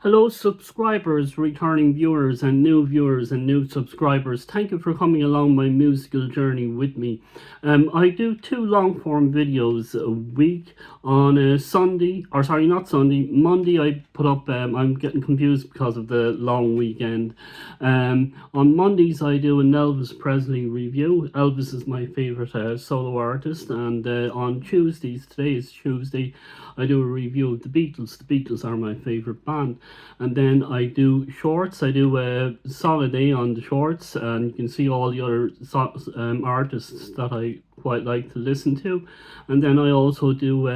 Hello, subscribers, returning viewers, and new subscribers. Thank you for coming along my musical journey with me. I do two long form videos a week on a Sunday, or sorry, not Sunday, Monday. I put up, I'm getting confused because of the long weekend. On Mondays, I do an Elvis Presley review. Elvis is my favourite solo artist, and on Tuesdays, today is Tuesday, I do a review of the Beatles. The Beatles are my favourite band. And then I do shorts. I do a solid A on the shorts, and you can see all the other artists that I quite like to listen to. And then I also do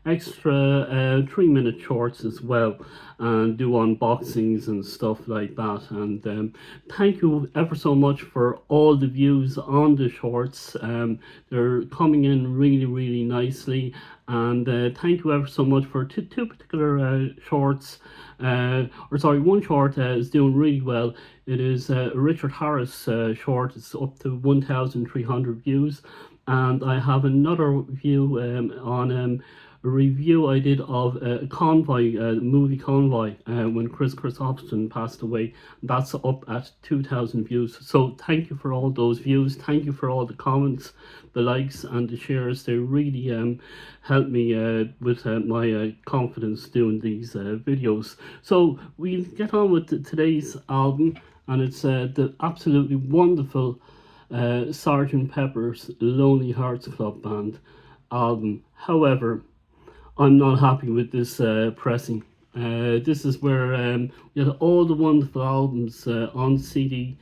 extra 3 minute shorts as well, and do unboxings and stuff like that. And thank you ever so much for all the views on the shorts. They're coming in really nicely, and thank you ever so much for two particular shorts. One short is doing really well. It is a Richard Harris short. It's up to 1,300 views, and I have another view on a review I did of Convoy, movie Convoy, when Chris Christopherson passed away. That's up at 2,000 views. So thank you for all those views. Thank you for all the comments, the likes, and the shares. They really help me with my confidence doing these videos. So we'll get on with today's album, and it's the absolutely wonderful Sgt. Pepper's Lonely Hearts Club Band album. However, I'm not happy with this pressing. This is where we had all the wonderful albums on CD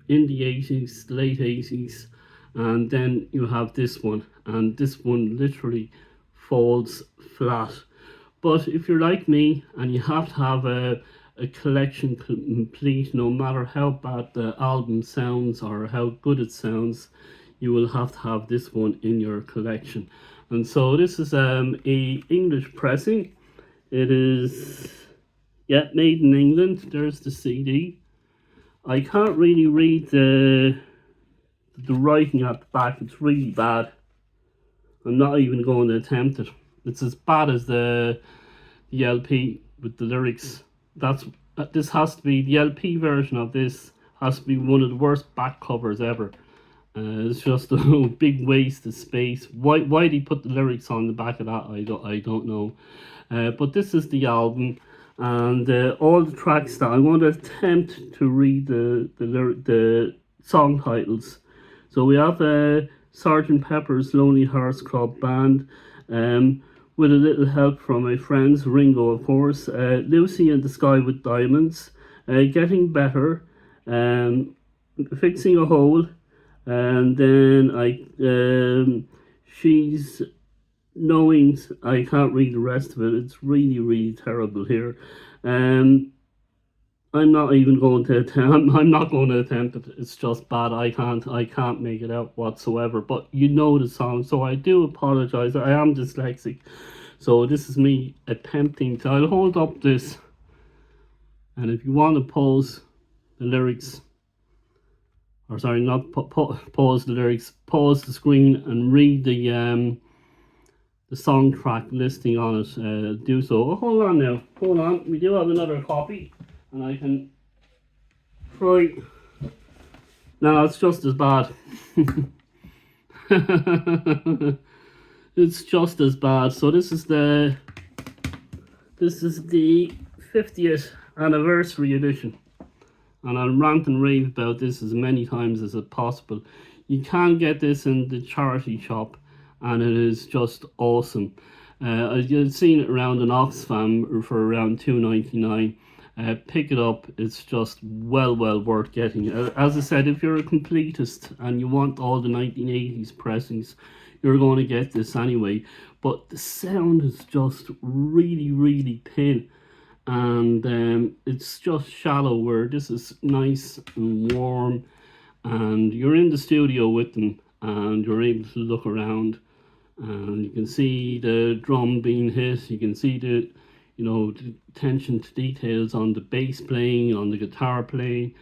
in the 80s, the late 80s, and then you have this one, and this one literally falls flat. But if you're like me and you have to have a collection complete, no matter how bad the album sounds or how good it sounds, you will have to have this one in your collection. And so this is a English pressing. It is, yeah, made in England. There's the CD. I can't really read the writing at the back. It's really bad. I'm not even going to attempt it. It's as bad as the LP with the lyrics. This has to be, the LP version of this has to be one of the worst back covers ever. It's just a big waste of space. Why they put the lyrics on the back of that, I don't know. But this is the album, and all the tracks that I'm going to attempt to read the song titles. So we have Sgt. Pepper's Lonely Hearts Club Band, with a little help from my friends, Ringo of course, Lucy in the Sky with Diamonds, Getting Better, Fixing a Hole, and then she's knowing, I can't read the rest of it. It's really terrible here. I'm not even going to attempt. I'm not going to attempt it. It's just bad. I can't make it out whatsoever. But you know the song, so I do apologize. I am dyslexic, so this is me attempting to. I'll hold up this, and if you want to pause the lyrics, or sorry, not pause the lyrics, pause the screen and read the song track listing on it, do so. Oh, hold on now, hold on. We do have another copy, and I can try. No, it's just as bad. It's just as bad. So this is the 50th anniversary edition, and I'll rant and rave about this as many times as possible. You can get this in the charity shop, and it is just awesome. I've seen it around an Oxfam for around $2.99. Pick it up. It's just well worth getting. As I said, if you're a completist and you want all the 1980s pressings, you're going to get this anyway. But the sound is just really thin, and it's just shallow, where this is nice and warm, and you're in the studio with them, and you're able to look around, and you can see the drum being hit. You can see the attention to details on the bass playing, on the guitar playing,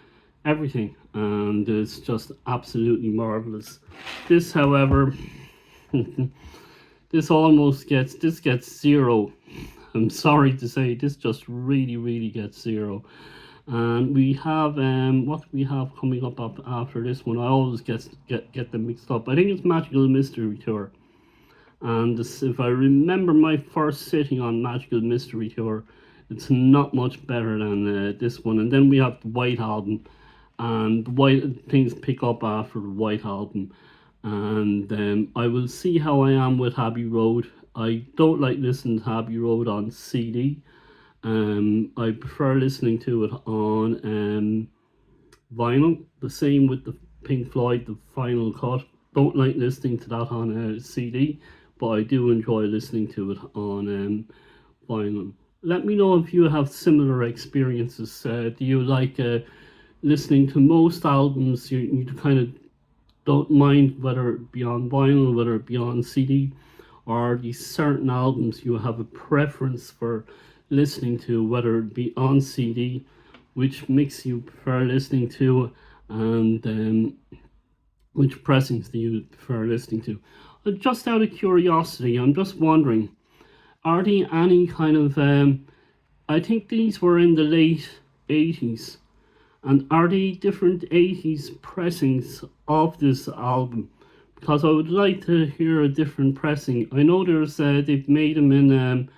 everything, and it's just absolutely marvelous. This, however, this gets 0 I'm sorry to say, this just really gets 0. And we have what do we have coming up after this one? I always get them mixed up. I think it's Magical Mystery Tour. And this, if I remember my first sitting on Magical Mystery Tour, it's not much better than this one. And then we have the White Album, and the White things pick up after the White Album. And I will see how I am with Abbey Road. I don't like listening to Abbey Road on CD. I prefer listening to it on vinyl. The same with the Pink Floyd, the Final Cut. Don't like listening to that on a CD, but I do enjoy listening to it on vinyl. Let me know if you have similar experiences. Do you like listening to most albums? You kind of don't mind whether it be on vinyl, whether it be on CD, or are these certain albums you have a preference for listening to, whether it be on CD, which mix you prefer listening to, and which pressings do you prefer listening to? Just out of curiosity, I'm just wondering, are there any kind of, I think these were in the late 80s, and are they different 80s pressings of this album? Because I would like to hear a different pressing. I know there's, they've made them in,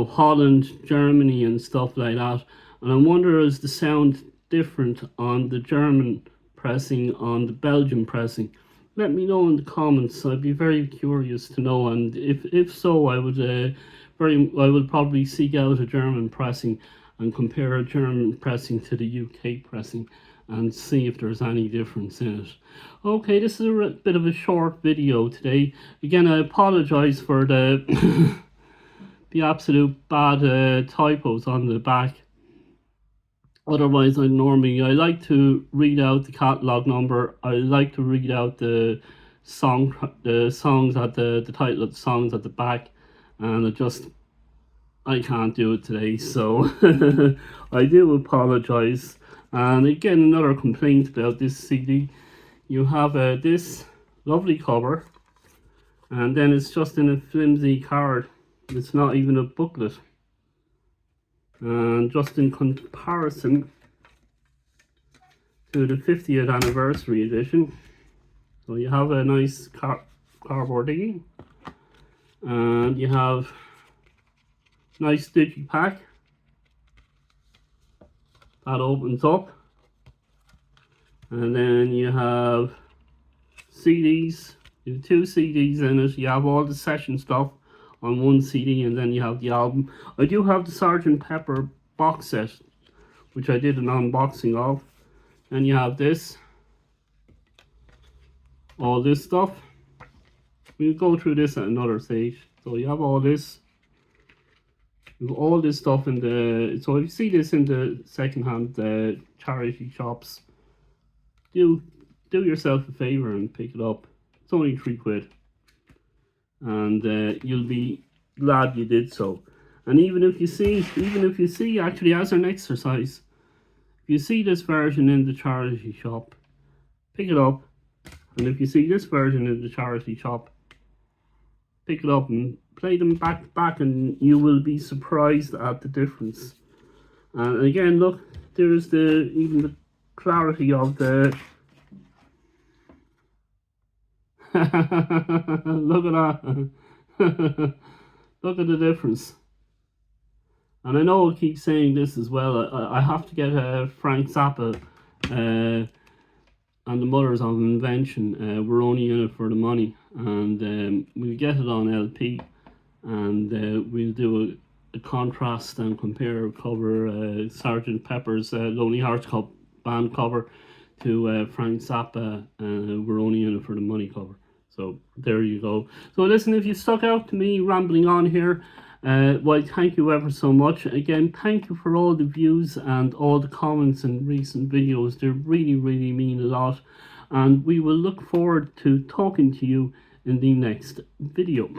Holland, Germany and stuff like that. And I wonder, is the sound different on the German pressing, on the Belgian pressing? Let me know in the comments. I'd be very curious to know. And if so, I would probably seek out a German pressing and compare a German pressing to the UK pressing and see if there's any difference in it. Okay, this is a bit of a short video today. Again, I apologize for the the absolute bad typos on the back. Otherwise, I like to read out the catalog number. I like to read out the songs at the title of the songs at the back, and I can't do it today, so I do apologize. And again, another complaint about this CD. You have this lovely cover, and then it's just in a flimsy card. It's not even a booklet. And just in comparison to the 50th anniversary edition, so you have a nice cardboard thingy, and you have nice digipack that opens up, and then you have CDs. You have 2 CDs in it. You have all the session stuff on one CD, and then you have the album. I do have the Sgt. Pepper box set, which I did an unboxing of. And you have this, all this stuff. We'll go through this at another stage. So you have all this. You have all this stuff in the. So if you see this in the second-hand charity shops, do yourself a favor and pick it up. It's only £3. And you'll be glad you did so. And even if you see actually, as an exercise, if you see this version in the charity shop, pick it up. And if you see this version in the charity shop, pick it up and play them back to back, and you will be surprised at the difference. And again, look, there's even the clarity of the look at that. Look at the difference. And I know I keep saying this as well. I have to get Frank Zappa and the Mothers of Invention. We're only in it for the money, and we'll get it on LP, and we'll do a contrast and compare cover Sgt. Pepper's Lonely Hearts Club Band cover to Frank Zappa, We're Only in It for the Money cover. So there you go. So listen, if you stuck out to me rambling on here, well, thank you ever so much. Again, thank you for all the views and all the comments in recent videos. They really mean a lot. And we will look forward to talking to you in the next video.